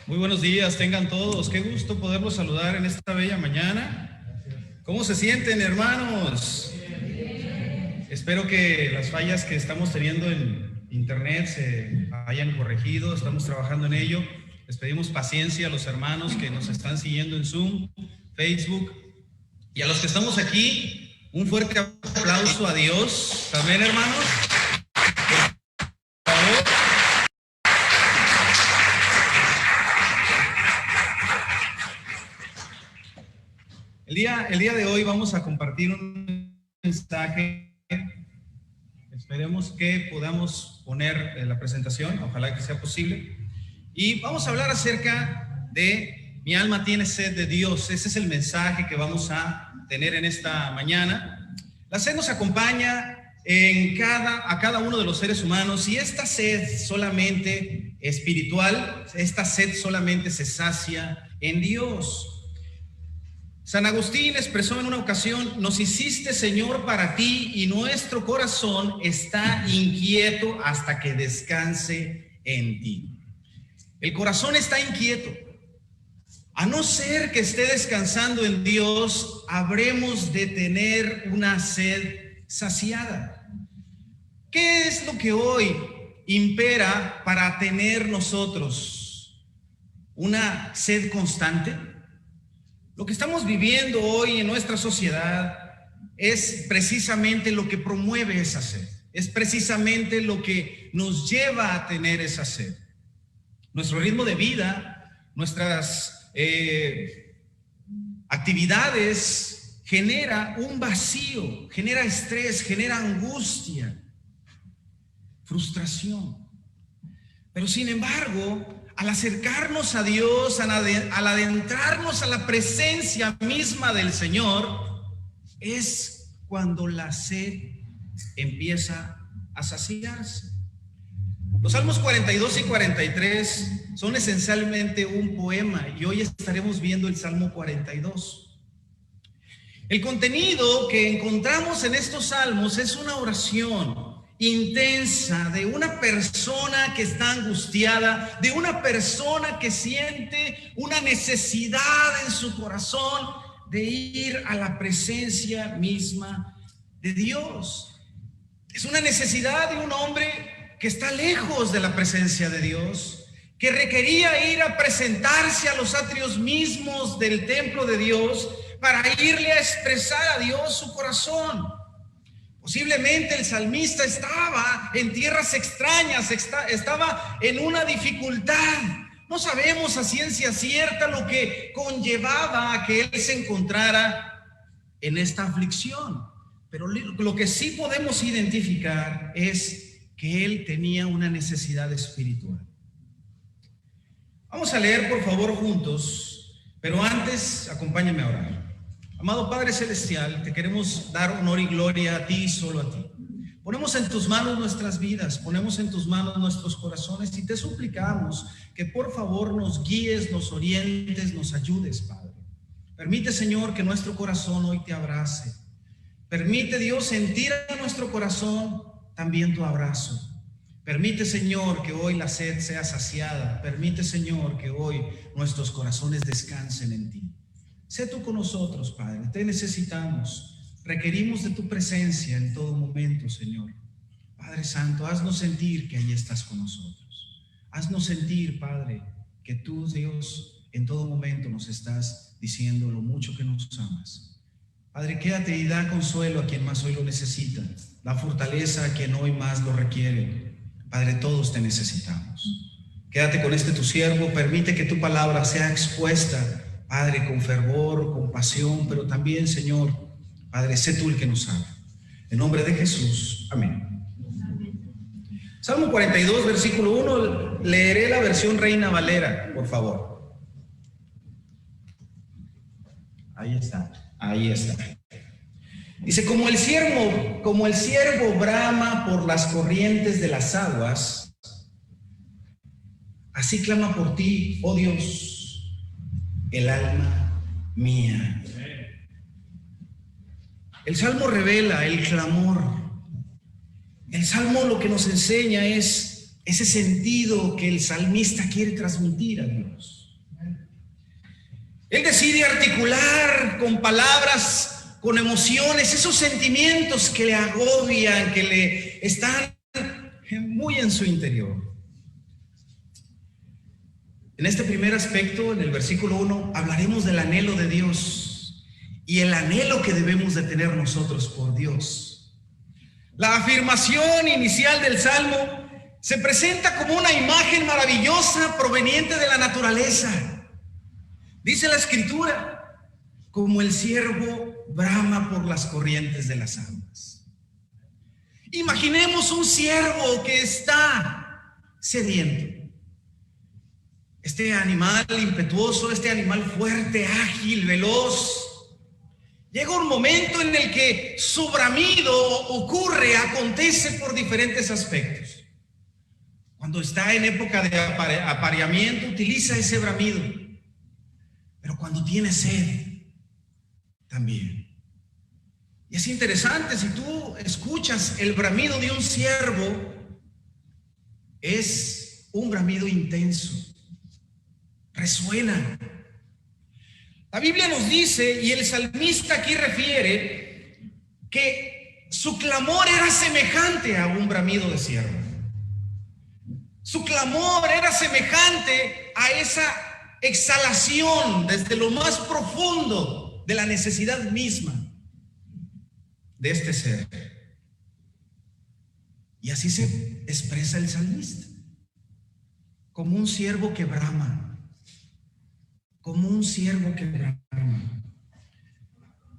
Muy buenos días, tengan todos. Qué gusto poderlos saludar en esta bella mañana. ¿Cómo se sienten, hermanos? Espero que las fallas que estamos teniendo en internet se hayan corregido. Estamos trabajando en ello. Les pedimos paciencia a los hermanos que nos están siguiendo en Zoom, Facebook, y a los que estamos aquí, un fuerte aplauso a Dios. También, hermanos. Por favor. El día de hoy vamos a compartir un mensaje. Esperemos que podamos poner la presentación, ojalá que sea posible. Y vamos a hablar acerca de mi alma tiene sed de Dios. Ese es el mensaje que vamos a tener en esta mañana. La sed nos acompaña a cada uno de los seres humanos, y esta sed solamente espiritual, esta sed solamente se sacia en Dios. San Agustín expresó en una ocasión: nos hiciste, Señor, para ti, y nuestro corazón está inquieto hasta que descanse en ti. El corazón está inquieto. A no ser que esté descansando en Dios, habremos de tener una sed saciada. ¿Qué es lo que hoy impera para tener nosotros una sed constante? Lo que estamos viviendo hoy en nuestra sociedad es precisamente lo que promueve esa sed. Es precisamente lo que nos lleva a tener esa sed. Nuestro ritmo de vida, nuestras actividades genera un vacío, genera estrés, genera angustia, frustración. Pero sin embargo, al acercarnos a Dios, al adentrarnos a la presencia misma del Señor, es cuando la sed empieza a saciarse. Los Salmos 42 y 43 son esencialmente un poema, y hoy estaremos viendo el Salmo 42. El contenido que encontramos en estos salmos es una oración intensa de una persona que está angustiada, de una persona que siente una necesidad en su corazón de ir a la presencia misma de Dios. Es una necesidad de un hombre que está lejos de la presencia de Dios, que requería ir a presentarse a los atrios mismos del templo de Dios para irle a expresar a Dios su corazón. Posiblemente el salmista estaba en tierras extrañas, estaba en una dificultad. No sabemos a ciencia cierta lo que conllevaba a que él se encontrara en esta aflicción, pero lo que sí podemos identificar es que él tenía una necesidad espiritual. Vamos a leer, por favor, juntos, pero antes acompáñame a orar. Amado Padre Celestial, te queremos dar honor y gloria a ti y solo a ti. Ponemos en tus manos nuestras vidas, ponemos en tus manos nuestros corazones, y te suplicamos que por favor nos guíes, nos orientes, nos ayudes, Padre. Permite, Señor, que nuestro corazón hoy te abrace. Permite, Dios, sentir en nuestro corazón también tu abrazo. Permite, Señor, que hoy la sed sea saciada. Permite, Señor, que hoy nuestros corazones descansen en ti. Sé tú con nosotros, Padre, te necesitamos, requerimos de tu presencia en todo momento, Señor. Padre Santo, haznos sentir que ahí estás con nosotros. Haznos sentir, Padre, que tú, Dios, en todo momento nos estás diciendo lo mucho que nos amas. Padre, quédate y da consuelo a quien más hoy lo necesita, da fortaleza a quien hoy más lo requiere. Padre, todos te necesitamos. Quédate con tu siervo, permite que tu palabra sea expuesta, Padre, con fervor, con pasión, pero también, Señor, Padre, sé tú el que nos habla. En nombre de Jesús, amén. Salmo 42, versículo 1, leeré la versión Reina Valera, por favor. Ahí está. Dice: como el ciervo brama por las corrientes de las aguas, así clama por ti, oh Dios, el alma mía. El Salmo revela el clamor. El Salmo lo que nos enseña es ese sentido que el salmista quiere transmitir a Dios. Él decide articular con palabras, con emociones, esos sentimientos que le agobian, que le están muy en su interior. En este primer aspecto, en el versículo 1, hablaremos del anhelo de Dios y el anhelo que debemos de tener nosotros por Dios. La afirmación inicial del Salmo se presenta como una imagen maravillosa proveniente de la naturaleza. Dice la Escritura, como el ciervo brama por las corrientes de las aguas. Imaginemos un ciervo que está sediento. Este animal impetuoso, este animal fuerte, ágil, veloz. Llega un momento en el que su bramido ocurre, acontece por diferentes aspectos. Cuando está en época de apareamiento, utiliza ese bramido. Pero cuando tiene sed, también. Y es interesante, si tú escuchas el bramido de un ciervo, es un bramido intenso. Resuena. La Biblia nos dice, y el salmista aquí refiere, que su clamor era semejante a un bramido de ciervo. Su clamor era semejante a esa exhalación desde lo más profundo de la necesidad misma de este ser. Y así se expresa el salmista, como un ciervo que brama. Como un ciervo que brama.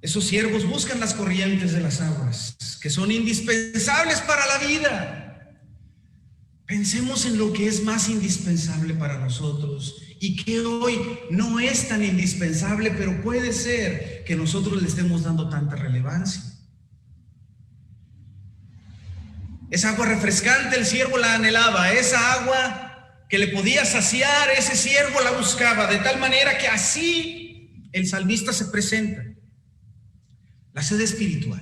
Esos ciervos buscan las corrientes de las aguas, que son indispensables para la vida. Pensemos en lo que es más indispensable para nosotros y que hoy no es tan indispensable, pero puede ser que nosotros le estemos dando tanta relevancia. Esa agua refrescante el ciervo la anhelaba, esa agua que le podía saciar, ese siervo la buscaba, de tal manera que así el salmista se presenta. La sed espiritual.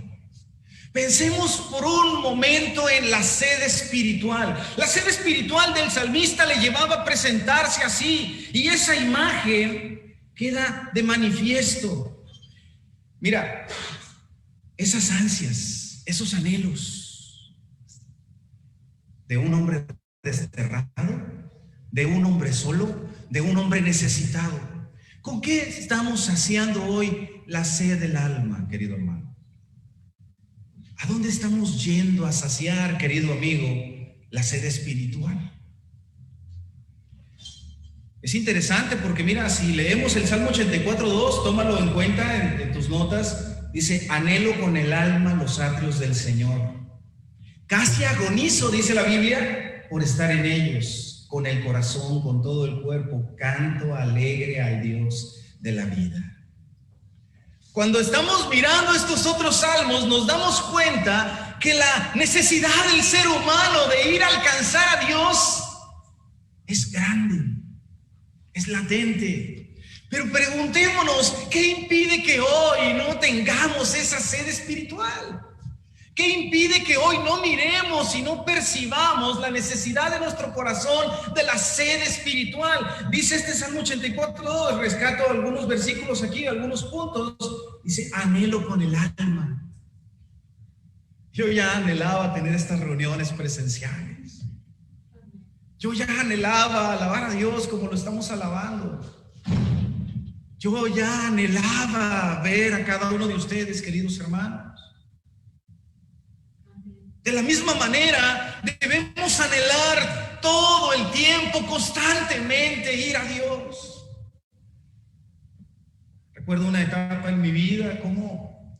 Pensemos por un momento en la sed espiritual. La sed espiritual del salmista le llevaba a presentarse así, y esa imagen queda de manifiesto. Mira, esas ansias, esos anhelos de un hombre desterrado, de un hombre solo, de un hombre necesitado. ¿Con qué estamos saciando hoy la sed del alma, querido hermano? ¿A dónde estamos yendo a saciar, querido amigo, la sed espiritual? Es interesante porque mira, si leemos el Salmo 84:2, tómalo en cuenta en tus notas, dice, anhelo con el alma los atrios del Señor. Casi agonizo, dice la Biblia, por estar en ellos. Con el corazón, con todo el cuerpo, canto alegre al Dios de la vida. Cuando estamos mirando estos otros salmos, nos damos cuenta que la necesidad del ser humano de ir a alcanzar a Dios es grande, es latente. Pero preguntémonos, ¿qué impide que hoy no tengamos esa sed espiritual? ¿Qué impide que hoy no miremos y no percibamos la necesidad de nuestro corazón de la sed espiritual? Dice este Salmo 84:2, rescato algunos versículos aquí, algunos puntos. Dice, anhelo con el alma. Yo ya anhelaba tener estas reuniones presenciales. Yo ya anhelaba alabar a Dios como lo estamos alabando. Yo ya anhelaba ver a cada uno de ustedes, queridos hermanos. De la misma manera, debemos anhelar todo el tiempo, constantemente ir a Dios. Recuerdo una etapa en mi vida, cómo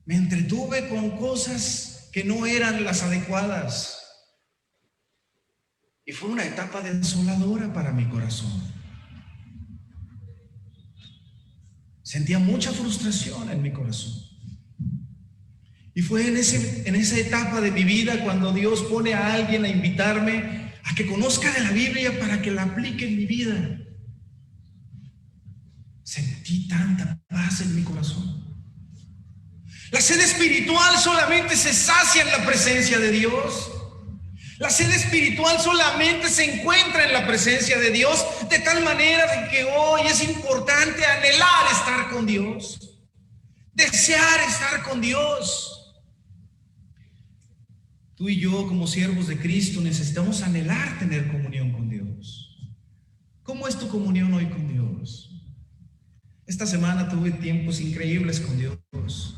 me entretuve con cosas que no eran las adecuadas. Y fue una etapa desoladora para mi corazón. Sentía mucha frustración en mi corazón. Y fue en esa etapa de mi vida cuando Dios pone a alguien a invitarme a que conozca de la Biblia para que la aplique en mi vida. Sentí tanta paz en mi corazón. La sed espiritual solamente se sacia en la presencia de Dios. La sed espiritual solamente se encuentra en la presencia de Dios, de tal manera de que hoy es importante anhelar estar con Dios, desear estar con Dios. Tú y yo, como siervos de Cristo, necesitamos anhelar tener comunión con Dios. ¿Cómo es tu comunión hoy con Dios? Esta semana tuve tiempos increíbles con Dios.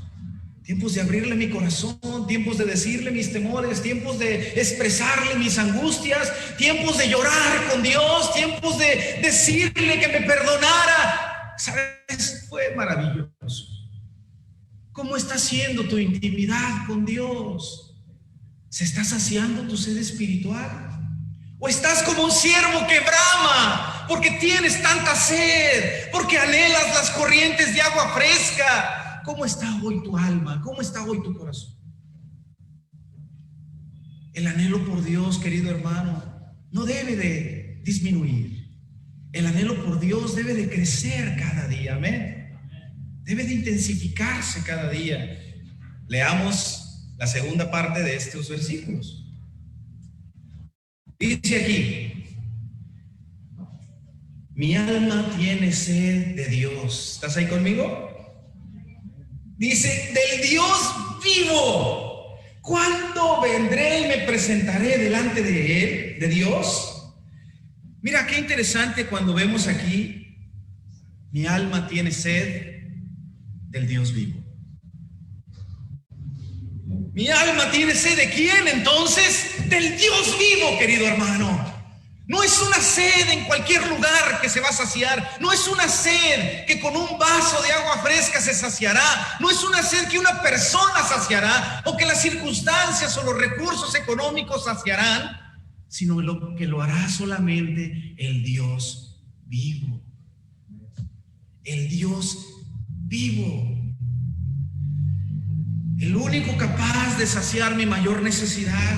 Tiempos de abrirle mi corazón, tiempos de decirle mis temores, tiempos de expresarle mis angustias, tiempos de llorar con Dios, tiempos de decirle que me perdonara. ¿Sabes? Fue maravilloso. ¿Cómo está siendo tu intimidad con Dios? ¿Se está saciando tu sed espiritual? ¿O estás como un siervo que brama porque tienes tanta sed, porque anhelas las corrientes de agua fresca? ¿Cómo está hoy tu alma? ¿Cómo está hoy tu corazón? El anhelo por Dios, querido hermano, no debe de disminuir. El anhelo por Dios debe de crecer cada día, amén. Debe de intensificarse cada día. Leamos la segunda parte de estos versículos. Dice aquí: mi alma tiene sed de Dios. ¿Estás ahí conmigo? Dice, del Dios vivo. ¿Cuándo vendré y me presentaré delante de Él, de Dios? Mira qué interesante cuando vemos aquí: mi alma tiene sed del Dios vivo. Mi alma tiene sed ¿de quién entonces? Del Dios vivo, querido hermano. No es una sed en cualquier lugar que se va a saciar. No es una sed que con un vaso de agua fresca se saciará. No es una sed que una persona saciará o que las circunstancias o los recursos económicos saciarán, sino que lo hará solamente el Dios vivo. El Dios vivo. El único capaz de saciar mi mayor necesidad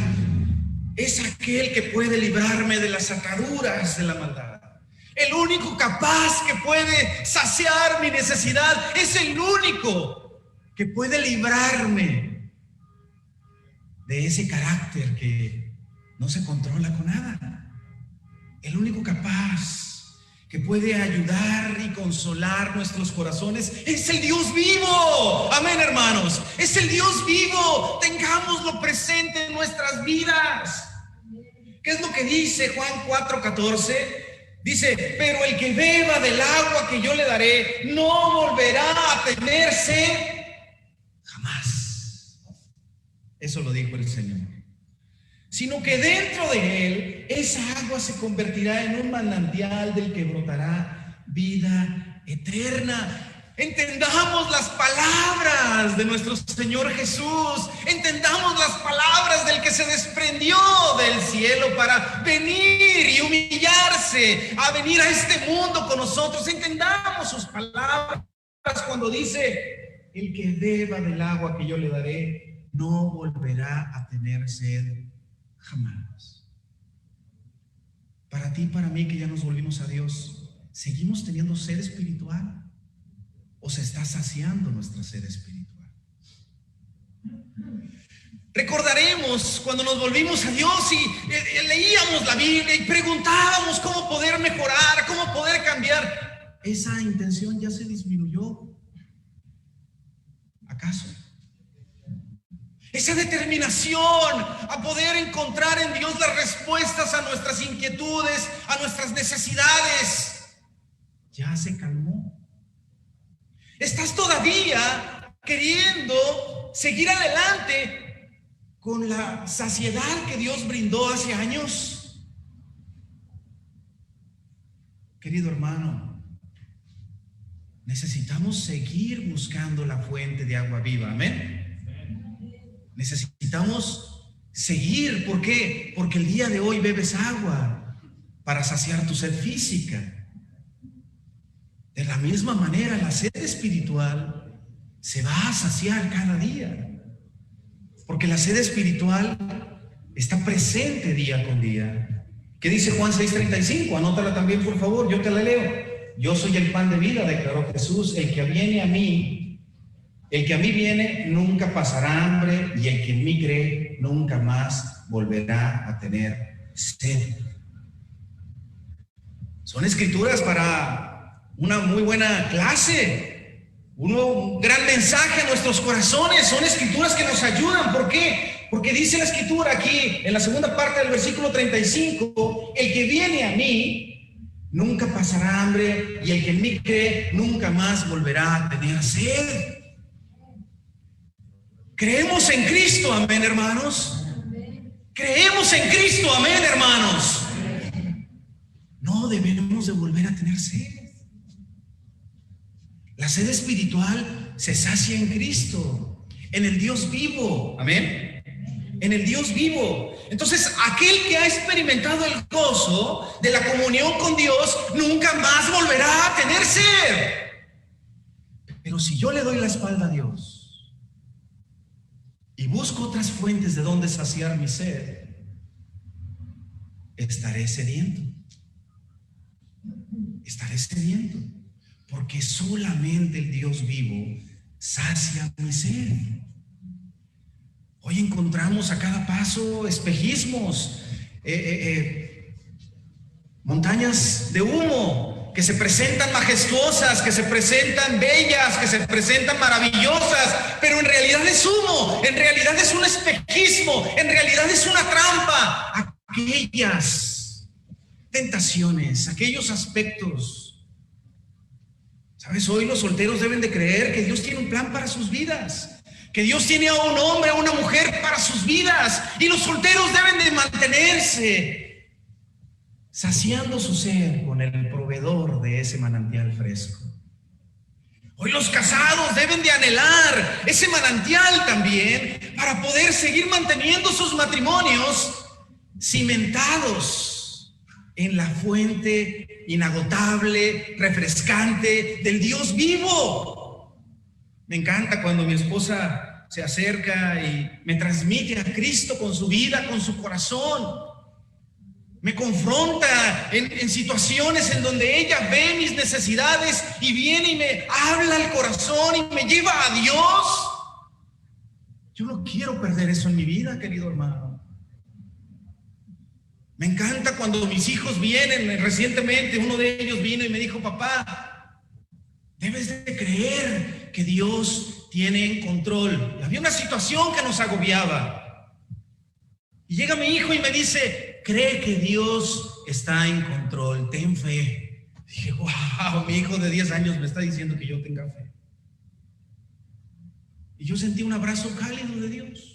es aquel que puede librarme de las ataduras de la maldad. El único capaz que puede saciar mi necesidad es el único que puede librarme de ese carácter que no se controla con nada. El único capaz que puede ayudar y consolar nuestros corazones es el Dios vivo. Amén, hermanos. Es el Dios vivo. Tengámoslo presente en nuestras vidas. ¿Qué es lo que dice Juan 4:14? Dice, pero el que beba del agua que yo le daré no volverá a tener sed jamás. Eso lo dijo el Señor. Sino que dentro de él esa agua se convertirá en un manantial del que brotará vida eterna. Entendamos las palabras de nuestro Señor Jesús. Entendamos las palabras del que se desprendió del cielo para venir y humillarse, a venir a este mundo con nosotros. Entendamos sus palabras cuando dice, el que beba del agua que yo le daré no volverá a tener sed jamás. Para ti y para mí, que ya nos volvimos a Dios, ¿seguimos teniendo sed espiritual? ¿O se está saciando nuestra sed espiritual? Recordaremos cuando nos volvimos a Dios y leíamos la Biblia y preguntábamos cómo poder mejorar, cómo poder cambiar. ¿Esa intención ya se disminuyó? ¿Acaso? Esa determinación a poder encontrar en Dios las respuestas a nuestras inquietudes, a nuestras necesidades, ya se calmó. ¿Estás todavía queriendo seguir adelante con la saciedad que Dios brindó hace años? Querido hermano, necesitamos seguir buscando la fuente de agua viva, amén. Necesitamos seguir, ¿por qué? Porque el día de hoy bebes agua para saciar tu sed física. De la misma manera, la sed espiritual se va a saciar cada día, porque la sed espiritual está presente día con día. ¿Qué dice Juan 6:35? Anótala también, por favor, yo te la leo. Yo soy el pan de vida, declaró Jesús. El que viene a mí El que a mí viene nunca pasará hambre, y el que en mí cree nunca más volverá a tener sed. Son escrituras para una muy buena clase, un gran mensaje a nuestros corazones. Son escrituras que nos ayudan. ¿Por qué? Porque dice la escritura aquí, en la segunda parte del versículo 35, el que viene a mí nunca pasará hambre, y el que en mí cree nunca más volverá a tener sed. Creemos en Cristo, amén, hermanos. Creemos en Cristo, amén, hermanos. No debemos de volver a tener sed. La sed espiritual se sacia en Cristo, en el Dios vivo, amén, en el Dios vivo. Entonces, aquel que ha experimentado el gozo de la comunión con Dios nunca más volverá a tener sed. Pero si yo le doy la espalda a Dios y busco otras fuentes de donde saciar mi sed, estaré sediento. Estaré sediento, porque solamente el Dios vivo sacia mi sed. Hoy encontramos a cada paso espejismos, montañas de humo que se presentan majestuosas, que se presentan bellas, que se presentan maravillosas, pero en realidad es humo, en realidad es un espejismo, en realidad es una trampa. Aquellas tentaciones, aquellos aspectos. ¿Sabes? Hoy los solteros deben de creer que Dios tiene un plan para sus vidas, que Dios tiene a un hombre, a una mujer para sus vidas, y los solteros deben de mantenerse saciando su sed con el proveedor de ese manantial fresco. Hoy los casados deben de anhelar ese manantial también para poder seguir manteniendo sus matrimonios cimentados en la fuente inagotable, refrescante del Dios vivo. Me encanta cuando mi esposa se acerca y me transmite a Cristo con su vida, con su corazón. Me confronta en situaciones en donde ella ve mis necesidades y viene y me habla al corazón y me lleva a Dios. Yo no quiero perder eso en mi vida, querido hermano. Me encanta cuando mis hijos vienen. Recientemente uno de ellos vino y me dijo: papá, debes de creer que Dios tiene en control. Y había una situación que nos agobiaba. Y llega mi hijo y me dice: cree que Dios está en control, ten fe. Dije: wow, mi hijo de 10 años me está diciendo que yo tenga fe. Y yo sentí un abrazo cálido de Dios.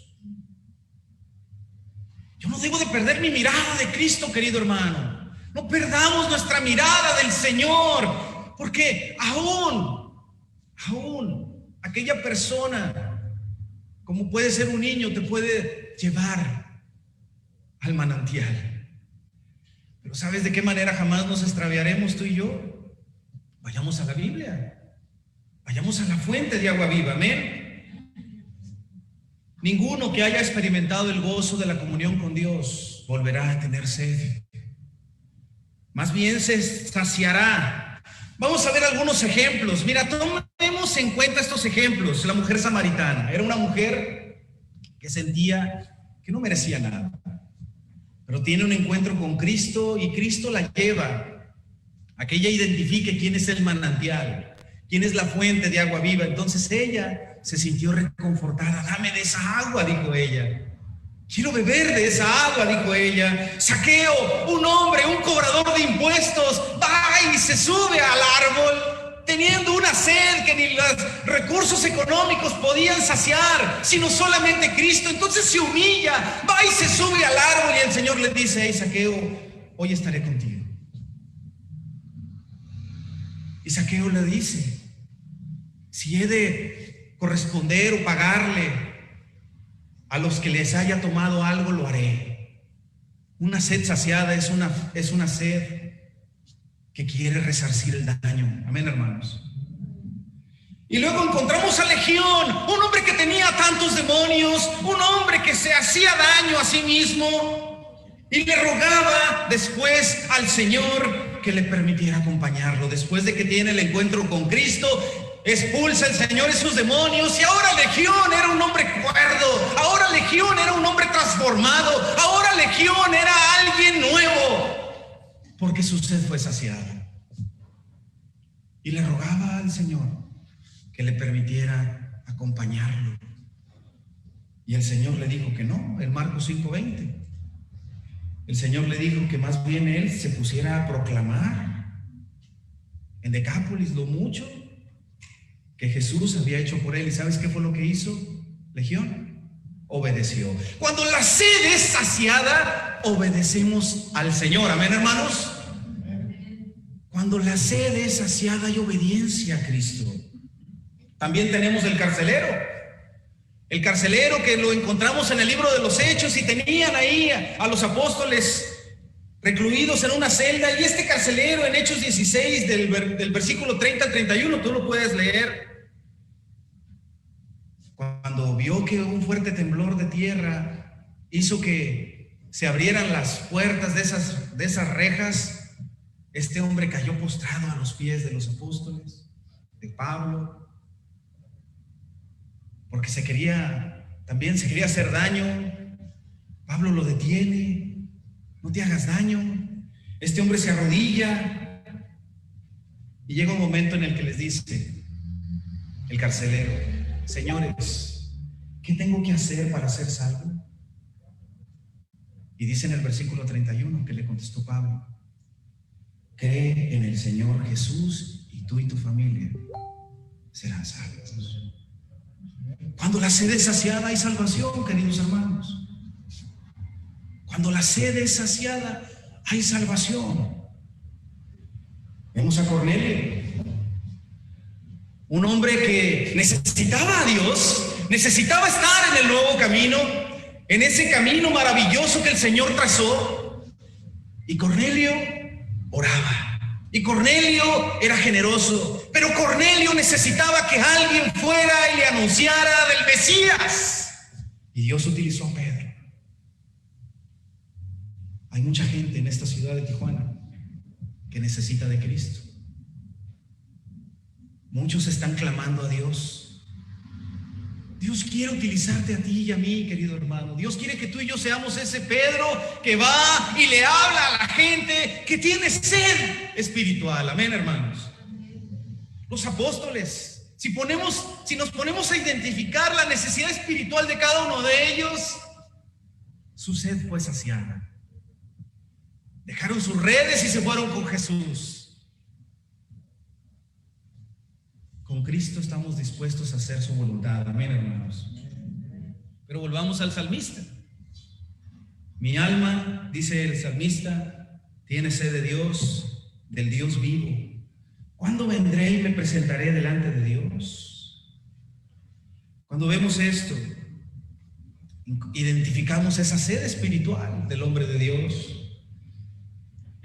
Yo no debo de perder mi mirada de Cristo, querido hermano. No perdamos nuestra mirada del Señor, porque aún aquella persona, como puede ser un niño, te puede llevar al manantial. Pero ¿sabes de qué manera jamás nos extraviaremos tú y yo? Vayamos a la Biblia, vayamos a la fuente de agua viva, amén. Ninguno que haya experimentado el gozo de la comunión con Dios volverá a tener sed. Más bien se saciará. Vamos a ver algunos ejemplos. Mira, tomemos en cuenta estos ejemplos. La mujer samaritana era una mujer que sentía que no merecía nada, pero tiene un encuentro con Cristo y Cristo la lleva a que ella identifique quién es el manantial, quién es la fuente de agua viva. Entonces ella se sintió reconfortada. Dame de esa agua, dijo ella. Quiero beber de esa agua, dijo ella. Zaqueo, un hombre, un cobrador de impuestos, va y se sube al árbol, teniendo una sed que ni los recursos económicos podían saciar, sino solamente Cristo. Entonces se humilla, va y se sube al árbol, y el Señor le dice: hey, Zaqueo, hoy estaré contigo. Y Zaqueo le dice: si he de corresponder o pagarle a los que les haya tomado algo, lo haré. Una sed saciada es una sed que quiere resarcir el daño. Amén, hermanos. Y luego encontramos a Legión, un hombre que tenía tantos demonios, un hombre que se hacía daño a sí mismo, y le rogaba después al Señor que le permitiera acompañarlo. Después de que tiene el encuentro con Cristo, expulsa el Señor esos demonios, y ahora Legión era un hombre cuerdo, ahora Legión era un hombre transformado, ahora Legión era alguien nuevo, porque su sed fue saciada. Y le rogaba al Señor que le permitiera acompañarlo. Y el Señor le dijo que no, en Marcos 5:20. El Señor le dijo que más bien él se pusiera a proclamar en Decápolis lo mucho que Jesús había hecho por él. ¿Y sabes qué fue lo que hizo Legión? Obedeció. Cuando la sed es saciada, obedecemos al Señor. Amén, hermanos. Cuando la sed es saciada, hay obediencia a Cristo. También tenemos el carcelero. El carcelero que lo encontramos en el libro de los Hechos, y tenían ahí a los apóstoles recluidos en una celda. Y este carcelero, en Hechos 16, del versículo 30 al 31, tú lo puedes leer. Cuando vio que un fuerte temblor de tierra hizo que se abrieran las puertas de esas rejas, este hombre cayó postrado a los pies de los apóstoles, de Pablo, porque también se quería hacer daño. Pablo lo detiene: no te hagas daño. Este hombre se arrodilla, y llega un momento en el que les dice el carcelero: señores, ¿qué tengo que hacer para ser salvo? Y dice en el versículo 31 que le contestó Pablo: cree en el Señor Jesús y tú y tu familia serán salvos. Cuando la sed es saciada, hay salvación, queridos hermanos. Cuando la sed es saciada, hay salvación. Vemos a Cornelio, un hombre que necesitaba a Dios, necesitaba estar en el nuevo camino, en ese camino maravilloso que el Señor trazó. Y Cornelio oraba. Y Cornelio era generoso, pero Cornelio necesitaba que alguien fuera y le anunciara del Mesías. Y Dios utilizó a Pedro. Hay mucha gente en esta ciudad de Tijuana que necesita de Cristo. Muchos están clamando a Dios. Dios quiere utilizarte a ti y a mí, querido hermano. Dios quiere que tú y yo seamos ese Pedro que va y le habla a la gente que tiene sed espiritual. Amén, hermanos. Los apóstoles, si nos ponemos a identificar la necesidad espiritual de cada uno de ellos, su sed fue saciada. Dejaron sus redes y se fueron con Jesús. Con Cristo estamos dispuestos a hacer su voluntad. Amén, hermanos. Pero volvamos al salmista. Mi alma, dice el salmista, tiene sed de Dios, del Dios vivo. ¿Cuándo vendré y me presentaré delante de Dios? Cuando vemos esto, identificamos esa sed espiritual del hombre de Dios.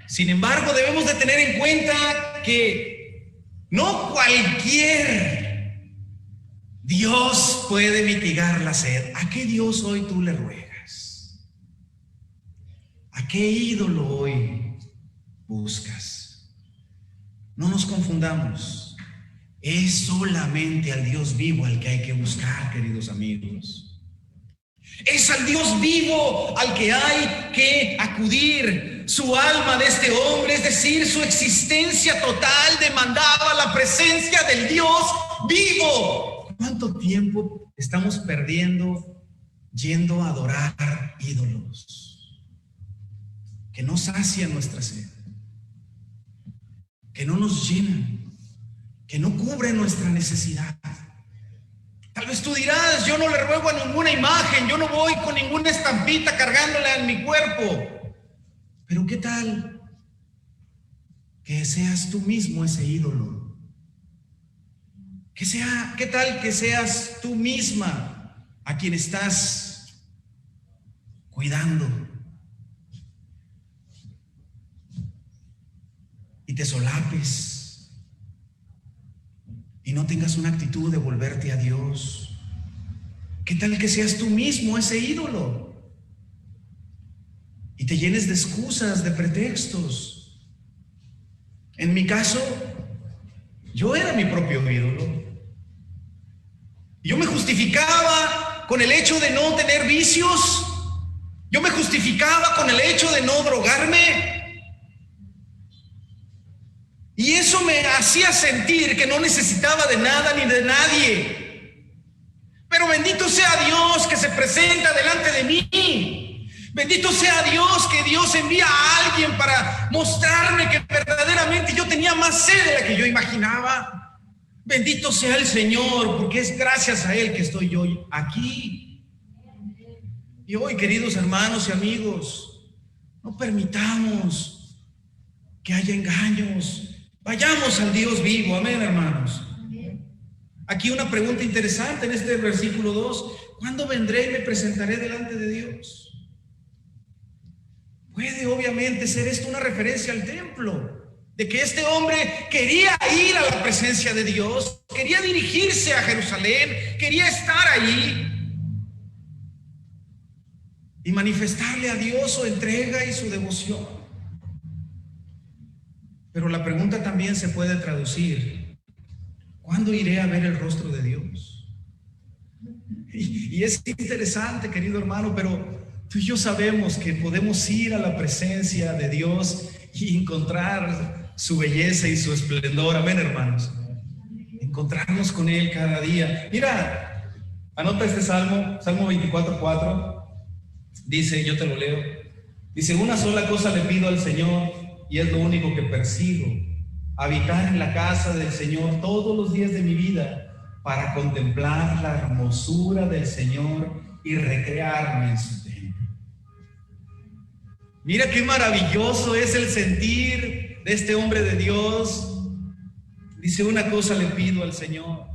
Sin embargo, debemos de tener en cuenta que no cualquier Dios puede mitigar la sed. ¿A qué Dios hoy tú le ruegas? ¿A qué ídolo hoy buscas? No nos confundamos. Es solamente al Dios vivo al que hay que buscar, queridos amigos. Es al Dios vivo al que hay que acudir. Su alma de este hombre, es decir, su existencia total, demandaba la presencia del Dios vivo. ¿Cuánto tiempo estamos perdiendo yendo a adorar ídolos que no sacian nuestra sed, que no nos llenan, que no cubren nuestra necesidad? Tal vez tú dirás: yo no le ruego a ninguna imagen, yo no voy con ninguna estampita cargándola en mi cuerpo. Pero ¿qué tal que seas tú mismo ese ídolo? ¿Qué tal que seas tú misma a quien estás cuidando y te solapes y no tengas una actitud de volverte a Dios? ¿Qué tal que seas tú mismo ese ídolo y te llenes de excusas, de pretextos? En mi caso, yo era mi propio ídolo. Y yo me justificaba con el hecho de no tener vicios. Yo me justificaba con el hecho de no drogarme. Y eso me hacía sentir que no necesitaba de nada ni de nadie. Pero bendito sea Dios que se presenta delante de mí. Bendito sea Dios que Dios envía a alguien para mostrarme que verdaderamente yo tenía más sed de la que yo imaginaba. Bendito sea el Señor, porque es gracias a Él que estoy yo aquí. Y hoy, queridos hermanos y amigos, no permitamos que haya engaños. Vayamos al Dios vivo, amén, hermanos. Aquí una pregunta interesante en este versículo 2. ¿Cuándo vendré y me presentaré delante de Dios? Puede obviamente ser esto una referencia al templo, de que este hombre quería ir a la presencia de Dios, quería dirigirse a Jerusalén, quería estar allí y manifestarle a Dios su entrega y su devoción. Pero la pregunta también se puede traducir: ¿cuándo iré a ver el rostro de Dios? Y es interesante, querido hermano, pero tú y yo sabemos que podemos ir a la presencia de Dios y encontrar su belleza y su esplendor, amén, hermanos. Encontrarnos con Él cada día. Mira, anota este salmo, Salmo 24:4. Dice, yo te lo leo. Dice: una sola cosa le pido al Señor, y es lo único que persigo: habitar en la casa del Señor todos los días de mi vida, para contemplar la hermosura del Señor y recrearme en su templo. Mira qué maravilloso es el sentir de este hombre de Dios. Dice: una cosa le pido al Señor,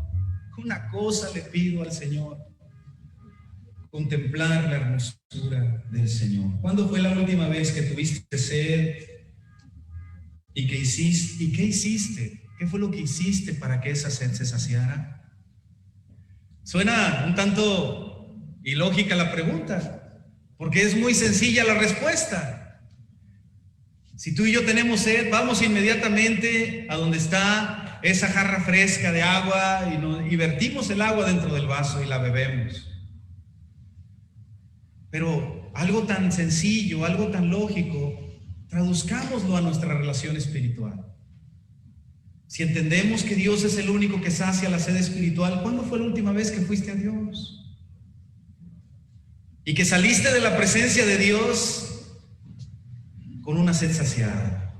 una cosa le pido al Señor: contemplar la hermosura del Señor. ¿Cuándo fue la última vez que tuviste sed? ¿Y qué hiciste? ¿Y qué hiciste? ¿Qué fue lo que hiciste para que esa sed se saciara? Suena un tanto ilógica la pregunta, porque es muy sencilla la respuesta. Si tú y yo tenemos sed, vamos inmediatamente a donde está esa jarra fresca de agua y vertimos el agua dentro del vaso y la bebemos. Pero algo tan sencillo, algo tan lógico, traduzcámoslo a nuestra relación espiritual. Si entendemos que Dios es el único que sacia la sed espiritual, ¿cuándo fue la última vez que fuiste a Dios? Y que saliste de la presencia de Dios con una sed saciada.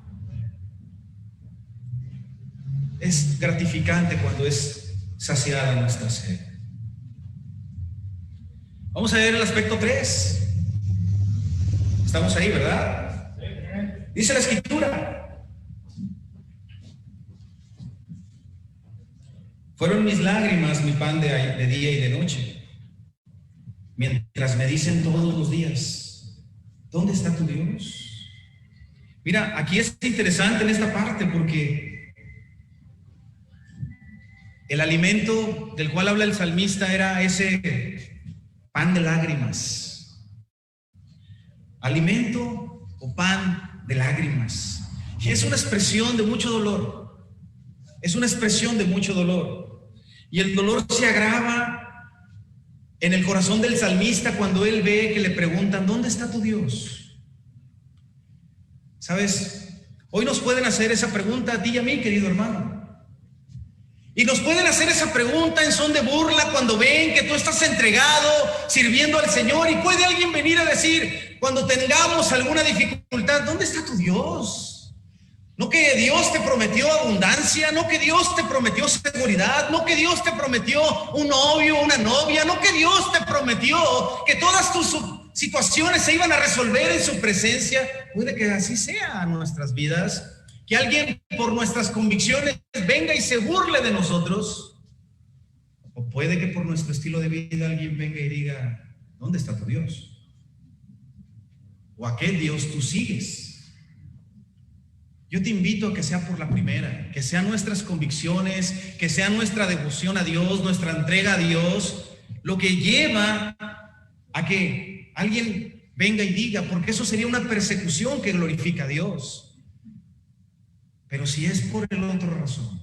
Es gratificante cuando es saciada nuestra sed. Vamos a ver el aspecto 3. Estamos ahí, ¿verdad? Dice la Escritura: fueron mis lágrimas mi pan de día y de noche, mientras me dicen todos los días: ¿dónde está tu Dios? Mira, aquí es interesante en esta parte, porque el alimento del cual habla el salmista era ese pan de lágrimas. Alimento o pan de lágrimas. Y es una expresión de mucho dolor. Es una expresión de mucho dolor. Y el dolor se agrava en el corazón del salmista cuando él ve que le preguntan: ¿dónde está tu Dios? ¿Sabes? Hoy nos pueden hacer esa pregunta a ti y a mí, querido hermano. Y nos pueden hacer esa pregunta en son de burla cuando ven que tú estás entregado, sirviendo al Señor. Y puede alguien venir a decir, cuando tengamos alguna dificultad: ¿dónde está tu Dios? No que Dios te prometió abundancia, no que Dios te prometió seguridad, no que Dios te prometió un novio, una novia, no que Dios te prometió que todas tus situaciones se iban a resolver en su presencia. Puede que así sea en nuestras vidas, que alguien por nuestras convicciones venga y se burle de nosotros, o puede que por nuestro estilo de vida alguien venga y diga: ¿dónde está tu Dios? ¿O a qué Dios tú sigues? Yo te invito a que sea por la primera, que sean nuestras convicciones, que sea nuestra devoción a Dios, nuestra entrega a Dios, lo que lleva a que alguien venga y diga, porque eso sería una persecución que glorifica a Dios. Pero si es por el otra razón,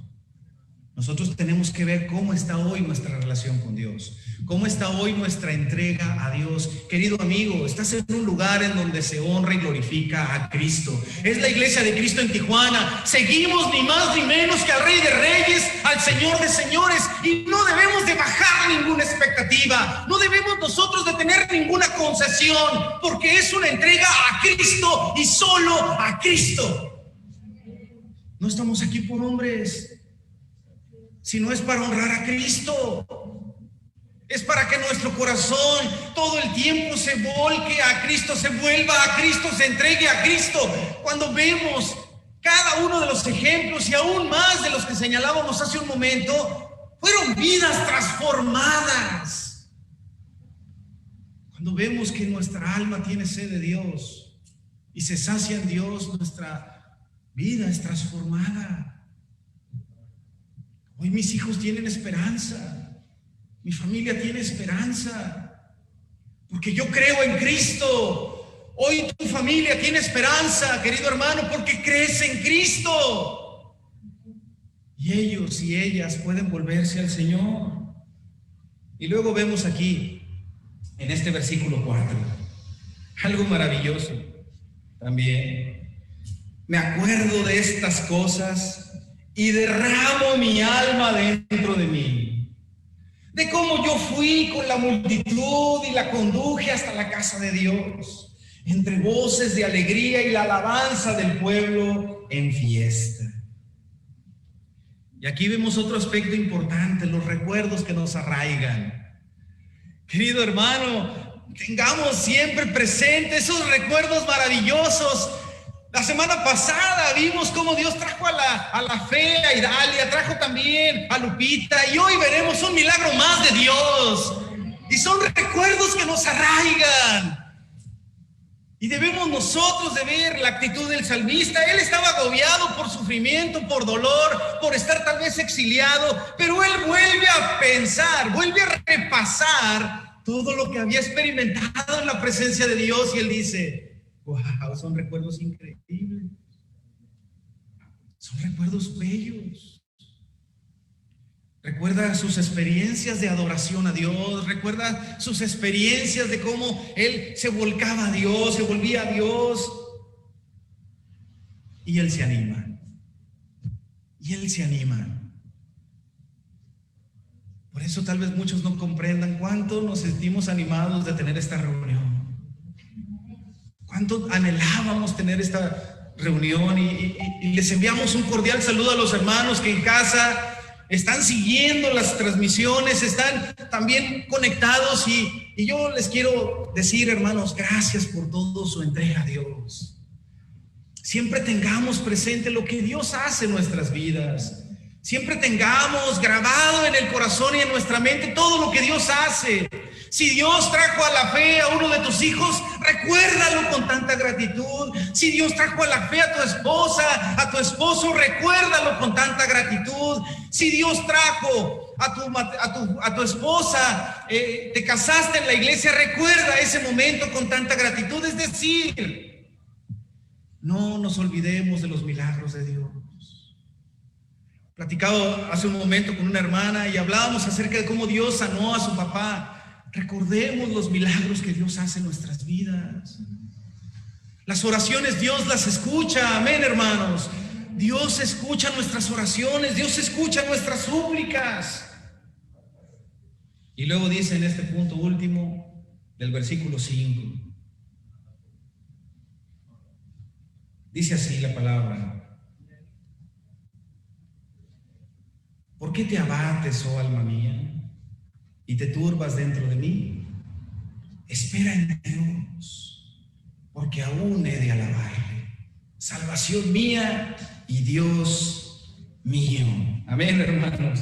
Nosotros tenemos que ver cómo está hoy nuestra relación con Dios, cómo está hoy nuestra entrega a Dios. Querido amigo, estás en un lugar en donde se honra y glorifica a Cristo. Es la iglesia de Cristo en Tijuana. Seguimos ni más ni menos que al Rey de Reyes, al Señor de Señores, y no debemos de bajar ninguna expectativa. No debemos nosotros de tener ninguna concesión, porque es una entrega a Cristo y solo a Cristo. No estamos aquí por hombres, sino es para honrar a Cristo. Es para que nuestro corazón todo el tiempo se volque a Cristo, se vuelva a Cristo, se entregue a Cristo. Cuando vemos cada uno de los ejemplos y aún más de los que señalábamos hace un momento, fueron vidas transformadas. Cuando vemos que nuestra alma tiene sed de Dios y se sacia en Dios, nuestra vida es transformada. Hoy mis hijos tienen esperanza, mi familia tiene esperanza, porque yo creo en Cristo. Hoy tu familia tiene esperanza, querido hermano, porque crees en Cristo. Y ellos y ellas pueden volverse al Señor. Y luego vemos aquí, en este versículo 4, algo maravilloso también. Me acuerdo de estas cosas y derramo mi alma dentro de mí, de cómo yo fui con la multitud y la conduje hasta la casa de Dios, entre voces de alegría y la alabanza del pueblo en fiesta. Y aquí vemos otro aspecto importante, los recuerdos que nos arraigan. Querido hermano, tengamos siempre presentes esos recuerdos maravillosos. La semana pasada vimos cómo Dios trajo a la fe, a Idalia, trajo también a Lupita, y hoy veremos un milagro más de Dios. Y son recuerdos que nos arraigan. Y debemos nosotros de ver la actitud del salmista. Él estaba agobiado por sufrimiento, por dolor, por estar tal vez exiliado, pero él vuelve a pensar, vuelve a repasar todo lo que había experimentado en la presencia de Dios, y él dice: wow, son recuerdos increíbles. Son recuerdos bellos. Recuerda sus experiencias de adoración a Dios. Recuerda sus experiencias de cómo él se volcaba a Dios, se volvía a Dios. Y él se anima. Y él se anima. Por eso tal vez muchos no comprendan cuánto nos sentimos animados de tener esta reunión. Cuánto anhelábamos tener esta reunión, y les enviamos un cordial saludo a los hermanos que en casa están siguiendo las transmisiones, están también conectados, y yo les quiero decir, hermanos, gracias por todo su entrega a Dios. Siempre tengamos presente lo que Dios hace en nuestras vidas. Siempre tengamos grabado en el corazón y en nuestra mente todo lo que Dios hace. Si Dios trajo a la fe a uno de tus hijos, recuérdalo con tanta gratitud. Si Dios trajo a la fe a tu esposa, a tu esposo, recuérdalo con tanta gratitud. Si Dios trajo a tu esposa, te casaste en la iglesia, recuerda ese momento con tanta gratitud. Es decir, no nos olvidemos de los milagros de Dios. Platicado hace un momento con una hermana y hablábamos acerca de cómo Dios sanó a su papá. Recordemos los milagros que Dios hace en nuestras vidas. Las oraciones Dios las escucha, amén, hermanos. Dios escucha nuestras oraciones, Dios escucha nuestras súplicas. Y luego dice en este punto último del versículo 5, dice así la palabra: ¿por qué te abates, oh alma mía, y te turbas dentro de mí? Espera en Dios, porque aún he de alabarle, salvación mía y Dios mío. Amén, hermanos.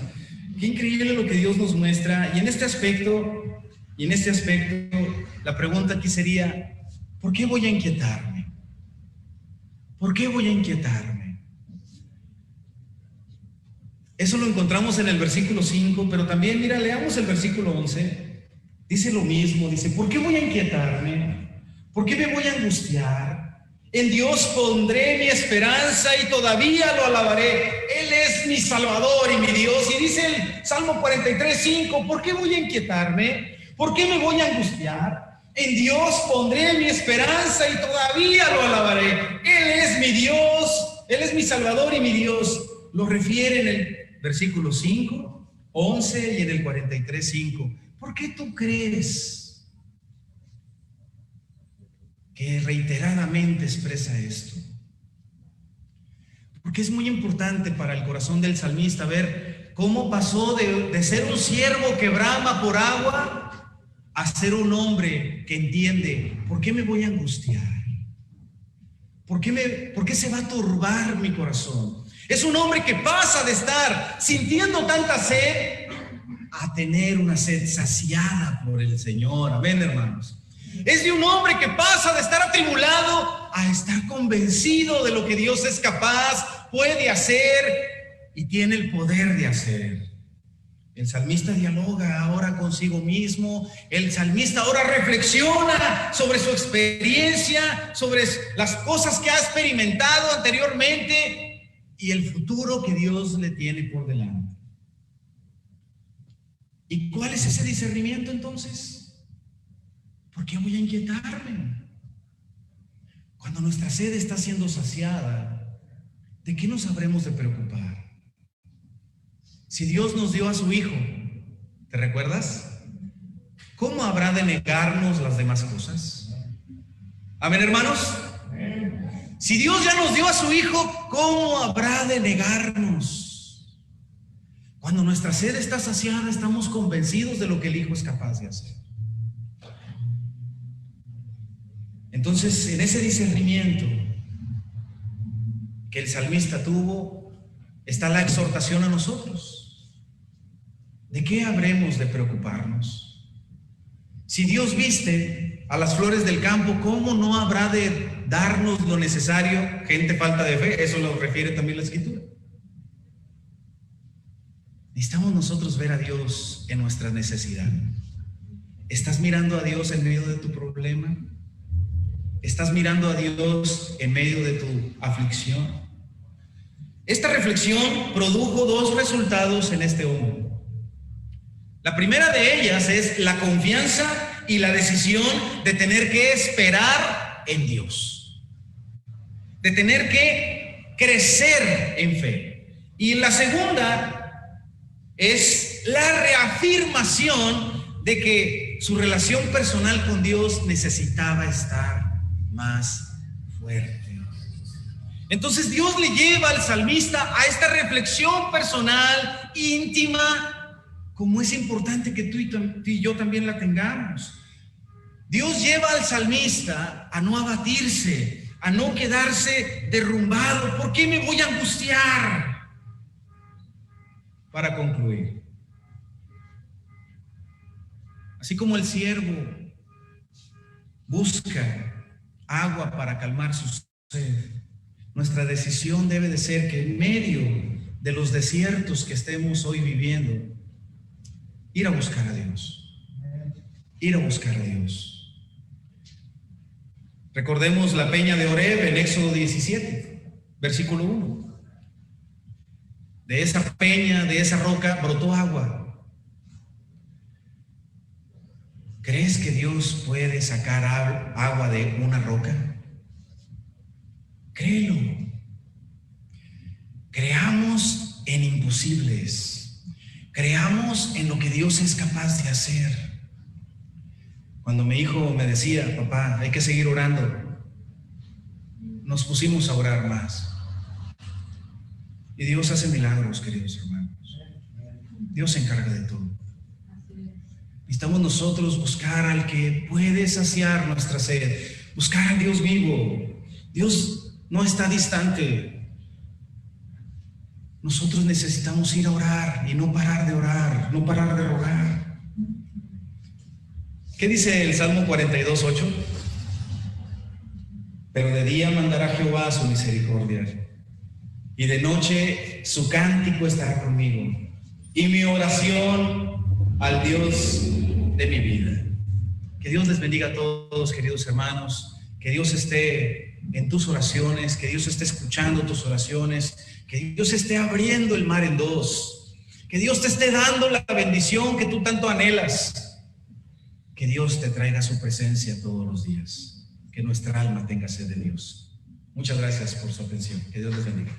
Qué increíble lo que Dios nos muestra. Y en este aspecto, la pregunta aquí sería: ¿por qué voy a inquietarme? ¿Por qué voy a inquietarme? Eso lo encontramos en el versículo 5, pero también, mira, leamos el versículo 11. Dice lo mismo, dice: ¿por qué voy a inquietarme? ¿Por qué me voy a angustiar? En Dios pondré mi esperanza y todavía lo alabaré. Él es mi Salvador y mi Dios. Y dice el Salmo 43:5, ¿por qué voy a inquietarme? ¿Por qué me voy a angustiar? En Dios pondré mi esperanza y todavía lo alabaré. Él es mi Dios, Él es mi Salvador y mi Dios. Lo refiere en el versículo 5, 11 y en el 43:5. ¿Por qué tú crees que reiteradamente expresa esto? Porque es muy importante para el corazón del salmista ver cómo pasó de ser un siervo que brama por agua a ser un hombre que entiende, ¿por qué me voy a angustiar? ¿Por qué se va a turbar mi corazón? Es un hombre que pasa de estar sintiendo tanta sed a tener una sed saciada por el Señor. Amén, hermanos. Es de un hombre que pasa de estar atribulado a estar convencido de lo que Dios es capaz, puede hacer y tiene el poder de hacer. El salmista dialoga ahora consigo mismo. El salmista ahora reflexiona sobre su experiencia, sobre las cosas que ha experimentado anteriormente y el futuro que Dios le tiene por delante. ¿Y cuál es ese discernimiento entonces? ¿Por qué voy a inquietarme? Cuando nuestra sed está siendo saciada, ¿de qué nos habremos de preocupar? Si Dios nos dio a su Hijo, ¿te recuerdas? ¿Cómo habrá de negarnos las demás cosas? Amén, hermanos. Si Dios ya nos dio a su Hijo, ¿cómo habrá de negarnos? Cuando nuestra sed está saciada, estamos convencidos de lo que el Hijo es capaz de hacer. Entonces, en ese discernimiento que el salmista tuvo, está la exhortación a nosotros. ¿De qué habremos de preocuparnos? Si Dios viste a las flores del campo, ¿cómo no habrá de darnos lo necesario? Gente falta de fe, eso lo refiere también la Escritura. Necesitamos nosotros ver a Dios en nuestra necesidad. ¿Estás mirando a Dios en medio de tu problema? ¿Estás mirando a Dios en medio de tu aflicción? Esta reflexión produjo dos resultados en este hombre. La primera de ellas es la confianza y la decisión de tener que esperar en Dios, de tener que crecer en fe. Y la segunda es la reafirmación de que su relación personal con Dios necesitaba estar más fuerte. Entonces Dios le lleva al salmista a esta reflexión personal, íntima, como es importante que tú y yo también la tengamos. Dios lleva al salmista a no abatirse, a no quedarse derrumbado. ¿Por qué me voy a angustiar? Para concluir, así como el siervo busca agua para calmar su sed, nuestra decisión debe de ser que en medio de los desiertos que estemos hoy viviendo, ir a buscar a Dios. Ir a buscar a Dios. Recordemos la peña de Oreb en Éxodo 17, versículo 1. De esa peña, de esa roca, brotó agua. ¿Crees que Dios puede sacar agua de una roca? Créelo. Creamos en imposibles. Creamos en lo que Dios es capaz de hacer. Cuando mi hijo me decía, papá, hay que seguir orando, nos pusimos a orar más. Y Dios hace milagros, queridos hermanos. Dios se encarga de todo. Necesitamos nosotros buscar al que puede saciar nuestra sed, buscar al Dios vivo. Dios no está distante. Nosotros necesitamos ir a orar y no parar de orar, no parar de rogar. ¿Qué dice el Salmo 42:8? Pero de día mandará Jehová su misericordia, y de noche su cántico estará conmigo, y mi oración al Dios de mi vida. Que Dios les bendiga a todos, queridos hermanos. Que Dios esté en tus oraciones, que Dios esté escuchando tus oraciones, que Dios esté abriendo el mar en dos, que Dios te esté dando la bendición que tú tanto anhelas, que Dios te traiga su presencia todos los días, que nuestra alma tenga sed de Dios. Muchas gracias por su atención. Que Dios les bendiga.